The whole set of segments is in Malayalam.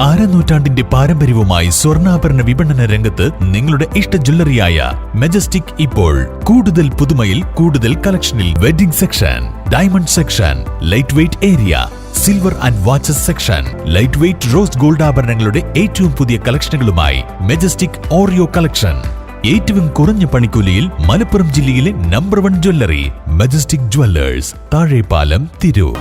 അരനൂറ്റാണ്ടിന്റെ പാരമ്പര്യവുമായി സ്വർണ്ണാഭരണ വിപണന രംഗത്ത് നിങ്ങളുടെ ഇഷ്ട ജ്വല്ലറിയായ മെജസ്റ്റിക് ഇപ്പോൾ കൂടുതൽ പുതുമയിൽ കൂടുതൽ കളക്ഷനിൽ wedding section, diamond section, light weight area, silver and watches section, light weight rose gold ആഭരണങ്ങളുടെ ഏറ്റവും പുതിയ കളക്ഷനുകളുമായി മെജസ്റ്റിക് ഓറിയോ കളക്ഷൻ. ഏറ്റവും കുറഞ്ഞ പണിക്കൂലിയിൽ മലപ്പുറം ജില്ലയിലെ number 1 jewellery majestic Jewellers, Thazhepalam, Tirur.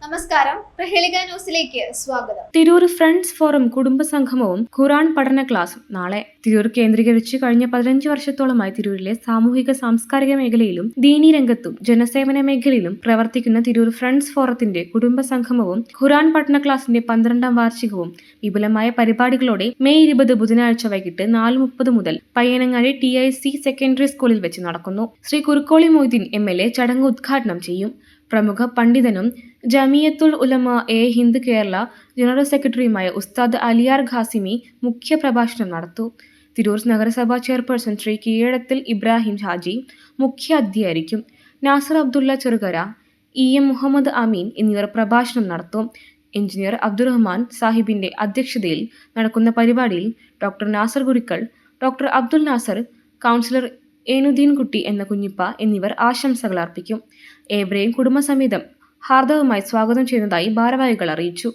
നമസ്കാരം, പ്രഹേളിക ന്യൂസിലേക്ക് സ്വാഗതം. തിരൂർ ഫ്രണ്ട്സ് ഫോറം കുടുംബ സംഗമവും ഖുർആൻ പഠന ക്ലാസും നാളെ. തിരൂർ കേന്ദ്രീകരിച്ച് കഴിഞ്ഞ 15 വർഷത്തോളമായി തിരൂരിലെ സാമൂഹിക സാംസ്കാരിക മേഖലയിലും ദീനീ രംഗത്തും ജനസേവന മേഖലയിലും പ്രവർത്തിക്കുന്ന തിരൂർ ഫ്രണ്ട്സ് ഫോറത്തിന്റെ കുടുംബ സംഗമവും ഖുർആൻ പഠന ക്ലാസിന്റെ 12ാം വാർഷികവും വിപുലമായ പരിപാടികളോടെ മെയ് 20 ബുധനാഴ്ച വൈകിട്ട് 4:30 മുതൽ പയ്യനങ്ങാടി TIC സെക്കൻഡറി സ്കൂളിൽ വെച്ച് നടക്കുന്നു. ശ്രീ കുറുക്കോളി മൊയ്തീൻ MLA ചടങ്ങ് ഉദ്ഘാടനം ചെയ്യും. പ്രമുഖ പണ്ഡിതനും ജമിയത്തുൽ ഉലമ ഹിന്ദ് കേരള ജനറൽ സെക്രട്ടറിയുമായ ഉസ്താദ് അലിയാർ ഖാസിമി മുഖ്യ പ്രഭാഷണം നടത്തും. തിരൂർ നഗരസഭാ ചെയർപേഴ്സൺ ശ്രീ കീഴടത്തിൽ ഇബ്രാഹിം ഹാജി മുഖ്യ അതിഥിയായിരിക്കും. നാസർ അബ്ദുള്ള ചെറുകര, EM മുഹമ്മദ് അമീൻ എന്നിവർ പ്രഭാഷണം നടത്തും. എഞ്ചിനീയർ അബ്ദുറഹ്മാൻ സാഹിബിന്റെ അധ്യക്ഷതയിൽ നടക്കുന്ന പരിപാടിയിൽ doctor Nasar Gurikkal, doctor Abdul Nasar, councillor Enuddin Kutty എന്ന കുഞ്ഞിപ്പ എന്നിവർ ആശംസകൾ അർപ്പിക്കും. ഏവരെയും കുടുംബസമേതം ഹാർദവമായി സ്വാഗതം ചെയ്യുന്നതായി ഭാരവാഹികൾ അറിയിച്ചു.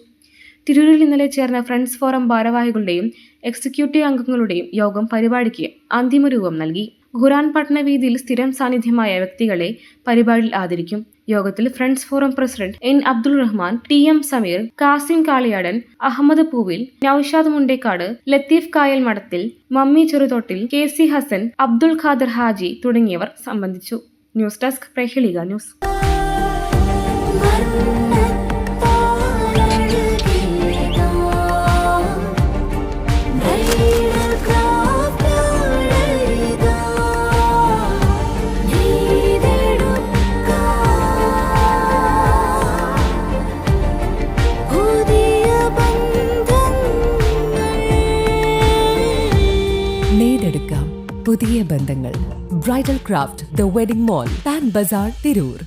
തിരൂരിൽ ഇന്നലെ ചേർന്ന ഫ്രണ്ട്സ് ഫോറം ഭാരവാഹികളുടെയും എക്സിക്യൂട്ടീവ് അംഗങ്ങളുടെയും യോഗം പരിപാടിക്ക് അന്തിമ രൂപം നൽകി. ഖുർആൻ പഠന വേദിയിൽ സ്ഥിരം സാന്നിധ്യമായ വ്യക്തികളെ പരിപാടിയിൽ ആദരിക്കും. യോഗത്തിൽ friends forum president N Abdul Rahman, TM Sameer, Kasim Kaliyadan, Ahmed Poovil, Noushad Mundekkad, Latheef Kayal Madathil, Mammi Cheruthottil, KC Hasan, Abdul Khader Haji തുടങ്ങിയവർ സംബന്ധിച്ചു. News desk, Prahelika news. പുതിയ ബന്ധങ്ങൾ. Bridal craft, the wedding mall, Pan Bazar, Tirur.